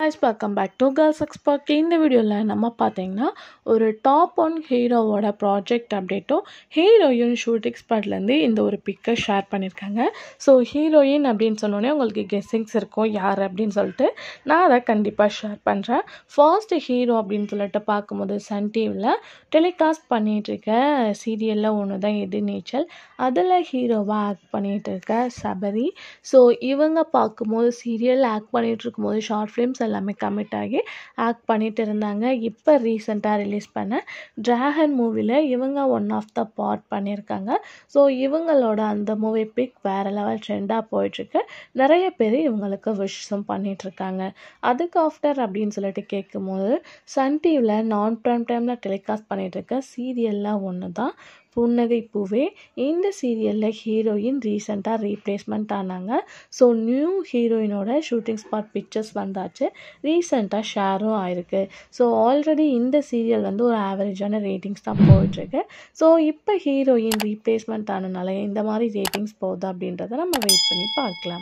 guys, welcome back to Girls Expert. இந்த வீடியோவில் நம்ம பார்த்தீங்கன்னா ஒரு டாப் ஒன் ஹீரோவோட ப்ராஜெக்ட் அப்டேட்டும் ஹீரோயின் ஷூட்டிங் ஸ்பாட்லேருந்து இந்த ஒரு பிக்கை ஷேர் பண்ணியிருக்காங்க. ஸோ ஹீரோயின் அப்படின்னு சொன்னோன்னே உங்களுக்கு கெஸ்ஸிங்ஸ் இருக்கும் யார் அப்படின்னு சொல்லிட்டு நான் அதை கண்டிப்பாக ஷேர் பண்ணுறேன். ஃபர்ஸ்ட் ஹீரோ அப்படின்னு சொல்லிட்டு பார்க்கும்போது சன் டிவியில் டெலிகாஸ்ட் பண்ணிகிட்ருக்க சீரியலில் ஒன்று தான் எதிர்நீச்சல். அதில் ஹீரோவாக ஆக்ட் பண்ணிகிட்டு இருக்க சபரி. ஸோ இவங்க பார்க்கும்போது சீரியல் ஆக்ட் பண்ணிகிட்டு இருக்கும்போது ஷார்ட் ஃபிலிம்ஸ் எல்லாமே கமிட் ஆகி ஆக்ட் பண்ணிட்டு இருந்தாங்க. இப்போ ரீசெண்டாக ரிலீஸ் பண்ண டிராகன் மூவியில் இவங்க ஒன் ஆஃப் த பார்ட் பண்ணியிருக்காங்க. ஸோ இவங்களோட அந்த மூவி பிக் வேறு லெவல் ட்ரெண்டாக போயிட்டுருக்கு. நிறைய பேர் இவங்களுக்கு விஷஸும் பண்ணிகிட்ருக்காங்க. அதுக்கு ஆஃப்டர் அப்படின்னு சொல்லிட்டு கேட்கும்போது சன் டிவியில் நான் ப்ரைம் டைமில் டெலிகாஸ்ட் பண்ணிகிட்ருக்க சீரியலில் ஒன்று தான் புன்னகை பூவே. இந்த சீரியலில் ஹீரோயின் ரீசெண்டாக ரீப்ளேஸ்மெண்ட் ஆனாங்க. ஸோ நியூ ஹீரோயினோட ஷூட்டிங் ஸ்பாட் பிக்சர்ஸ் வந்தாச்சு. ரீசெண்டாக ஷேரும் ஆயிருக்கு. ஸோ ஆல்ரெடி இந்த சீரியல் வந்து ஒரு ஆவரேஜான ரேட்டிங்ஸ் தான் போயிட்டுருக்கு. ஸோ இப்போ ஹீரோயின் ரீப்ளேஸ்மெண்ட் ஆனனால இந்த மாதிரி ரேட்டிங்ஸ் போகுது அப்படின்றத நம்ம வெயிட் பண்ணி பார்க்கலாம்.